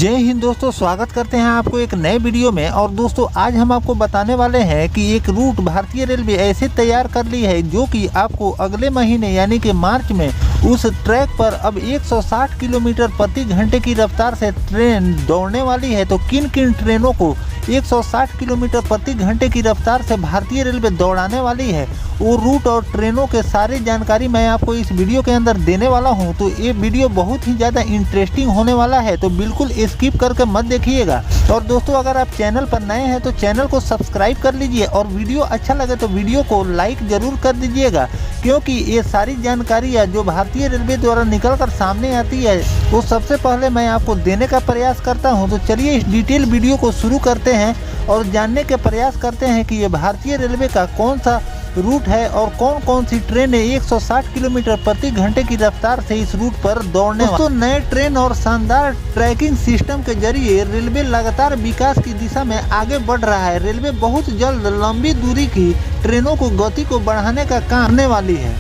जय हिंद दोस्तों, स्वागत करते हैं आपको एक नए वीडियो में। और दोस्तों आज हम आपको बताने वाले हैं कि एक रूट भारतीय रेलवे ऐसे तैयार कर ली है जो कि आपको अगले महीने यानी कि मार्च में उस ट्रैक पर अब 160 किलोमीटर प्रति घंटे की रफ्तार से ट्रेन दौड़ने वाली है। तो किन किन ट्रेनों को 160 किलोमीटर प्रति घंटे की रफ्तार से भारतीय रेलवे दौड़ाने वाली है, वो रूट और ट्रेनों के सारी जानकारी मैं आपको इस वीडियो के अंदर देने वाला हूं। तो ये वीडियो बहुत ही ज़्यादा इंटरेस्टिंग होने वाला है, तो बिल्कुल स्किप करके मत देखिएगा। और दोस्तों अगर आप चैनल पर नए हैं तो चैनल को सब्सक्राइब कर लीजिए और वीडियो अच्छा लगे तो वीडियो को लाइक ज़रूर कर दीजिएगा, क्योंकि ये सारी जानकारियाँ जो भारतीय रेलवे द्वारा निकल कर सामने आती है वो सबसे पहले मैं आपको देने का प्रयास करता हूँ। तो चलिए इस डिटेल वीडियो को शुरू करते हैं और जानने के प्रयास करते हैं कि ये भारतीय रेलवे का कौन सा रूट है और कौन कौन सी ट्रेनें 160 किलोमीटर प्रति घंटे की रफ्तार से इस रूट पर दौड़ने वाली। तो नए ट्रेन और शानदार ट्रैकिंग सिस्टम के जरिए रेलवे लगातार विकास की दिशा में आगे बढ़ रहा है। रेलवे बहुत जल्द लंबी दूरी की ट्रेनों को गति को बढ़ाने का काम करने वाली है।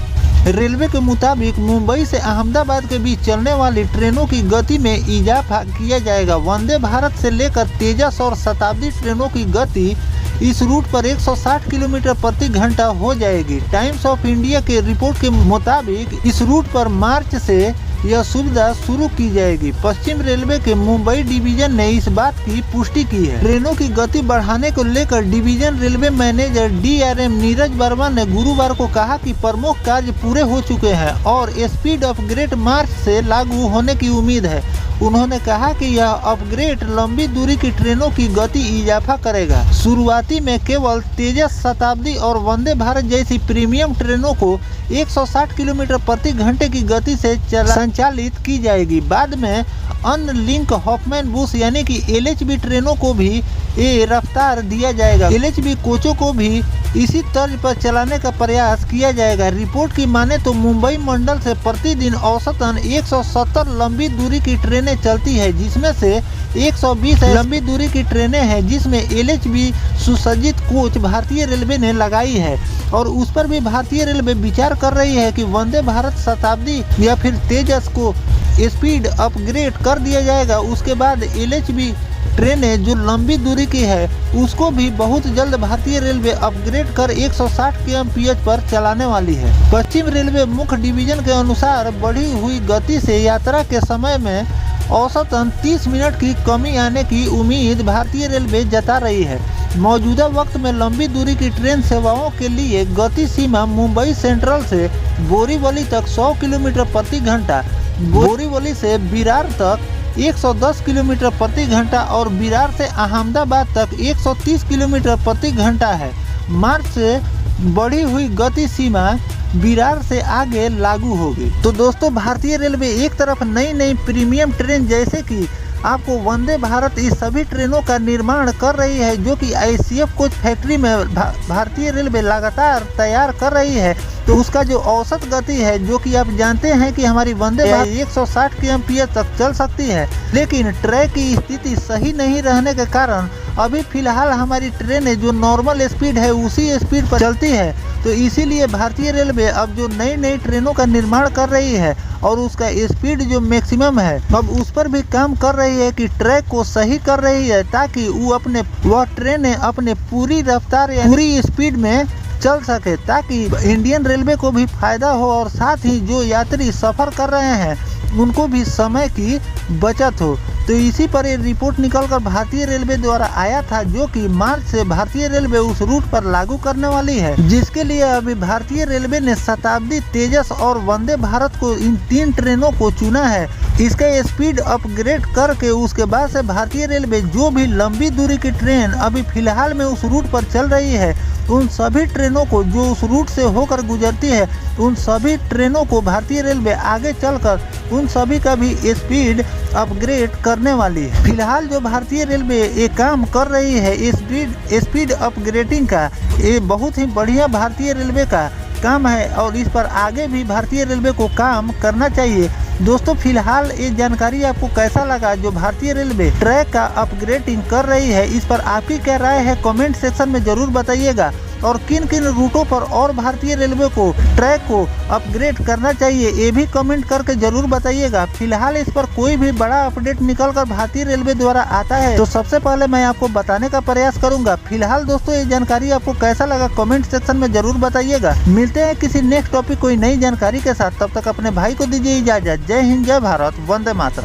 रेलवे के मुताबिक मुंबई से अहमदाबाद के बीच चलने वाली ट्रेनों की गति में इजाफा किया जाएगा। वंदे भारत से लेकर तेजस और शताब्दी ट्रेनों की गति इस रूट पर 160 किलोमीटर प्रति घंटा हो जाएगी। टाइम्स ऑफ इंडिया के रिपोर्ट के मुताबिक इस रूट पर मार्च से यह सुविधा शुरू की जाएगी। पश्चिम रेलवे के मुंबई डिवीजन ने इस बात की पुष्टि की है। ट्रेनों की गति बढ़ाने को लेकर division railway manager DRM Neeraj Verma ने गुरुवार को कहा कि प्रमुख कार्य पूरे हो चुके हैं और स्पीड अपग्रेड मार्च से लागू होने की उम्मीद है। उन्होंने कहा कि यह अपग्रेड लंबी दूरी की ट्रेनों की गति इजाफा करेगा। शुरुआती में केवल तेजस, शताब्दी और वंदे भारत जैसी प्रीमियम ट्रेनों को 160 किलोमीटर प्रति घंटे की गति से संचालित की जाएगी। बाद में अन्य लिंक हॉफमैन बुश यानी कि LHB ट्रेनों को भी ये रफ्तार दिया जाएगा। LHB कोचों को भी इसी तर्ज पर चलाने का प्रयास किया जाएगा। रिपोर्ट की माने तो मुंबई मंडल से प्रतिदिन औसतन 170 लंबी दूरी की ट्रेनें चलती है, जिसमें से 120 लंबी दूरी की ट्रेनें हैं जिसमें LHB सुसज्जित कोच भारतीय रेलवे ने लगाई है। और उस पर भी भारतीय रेलवे विचार कर रही है कि वंदे भारत, शताब्दी या फिर तेजस को स्पीड अपग्रेड कर दिया जाएगा। उसके बाद LHB ट्रेनें जो लंबी दूरी की है उसको भी बहुत जल्द भारतीय रेलवे अपग्रेड कर 160 kmph पर चलाने वाली है। पश्चिम रेलवे मुख्य डिवीजन के अनुसार बढ़ी हुई गति से यात्रा के समय में औसतन 30 मिनट की कमी आने की उम्मीद भारतीय रेलवे जता रही है। मौजूदा वक्त में लंबी दूरी की ट्रेन सेवाओं के लिए गति सीमा मुंबई सेंट्रल से बोरीवली तक 100 किलोमीटर प्रति घंटा, बोरीवली से विरार तक 110 किलोमीटर प्रति घंटा और विरार से अहमदाबाद तक 130 किलोमीटर प्रति घंटा है। मार्च से बढ़ी हुई गति सीमा विरार से आगे लागू होगी। तो दोस्तों भारतीय रेलवे एक तरफ नई नई प्रीमियम ट्रेन जैसे कि आपको वंदे भारत, इस सभी ट्रेनों का निर्माण कर रही है जो कि ICF कोच फैक्ट्री में भारतीय रेलवे लगातार तैयार कर रही है। तो उसका जो औसत गति है जो कि आप जानते हैं कि हमारी वंदे भारत 160 kmph तक चल सकती है, लेकिन ट्रैक की स्थिति सही नहीं रहने के कारण अभी फिलहाल हमारी ट्रेनें जो नॉर्मल स्पीड है उसी स्पीड पर चलती है। तो इसीलिए भारतीय रेलवे अब जो नई नई ट्रेनों का निर्माण कर रही है और उसका स्पीड जो मैक्सिमम है अब उस पर भी काम कर रही है कि ट्रैक को सही कर रही है, ताकि वह ट्रेनें अपने पूरी रफ्तार या पूरी स्पीड में चल सके, ताकि इंडियन रेलवे को भी फायदा हो और साथ ही जो यात्री सफ़र कर रहे हैं उनको भी समय की बचत हो। तो इसी पर ये रिपोर्ट निकलकर भारतीय रेलवे द्वारा आया था, जो कि मार्च से भारतीय रेलवे उस रूट पर लागू करने वाली है, जिसके लिए अभी भारतीय रेलवे ने शताब्दी, तेजस और वंदे भारत को इन 3 ट्रेनों को चुना है। इसका स्पीड अपग्रेड करके उसके बाद से भारतीय रेलवे जो भी लंबी दूरी की ट्रेन अभी फिलहाल में उस रूट पर चल रही है उन सभी ट्रेनों को जो उस रूट से होकर गुजरती है उन सभी ट्रेनों को भारतीय रेलवे आगे चलकर उन सभी का भी स्पीड अपग्रेड करने वाली है। फिलहाल जो भारतीय रेलवे ये काम कर रही है स्पीड अपग्रेडिंग का, ये बहुत ही बढ़िया भारतीय रेलवे का काम है और इस पर आगे भी भारतीय रेलवे को काम करना चाहिए। दोस्तों फिलहाल ये जानकारी आपको कैसा लगा जो भारतीय रेलवे ट्रैक का अपग्रेडिंग कर रही है, इस पर आपकी क्या राय है कमेंट सेक्शन में ज़रूर बताइएगा। और किन किन रूटों पर और भारतीय रेलवे को ट्रैक को अपग्रेड करना चाहिए, ये भी कमेंट करके जरूर बताइएगा। फिलहाल इस पर कोई भी बड़ा अपडेट निकलकर भारतीय रेलवे द्वारा आता है तो सबसे पहले मैं आपको बताने का प्रयास करूंगा। फिलहाल दोस्तों ये जानकारी आपको कैसा लगा कमेंट सेक्शन में जरूर बताइएगा। मिलते हैं किसी नेक्स्ट टॉपिक कोई नई जानकारी के साथ, तब तक अपने भाई को दीजिए इजाजत। जय हिंद, जय भारत, वंदे मातरम।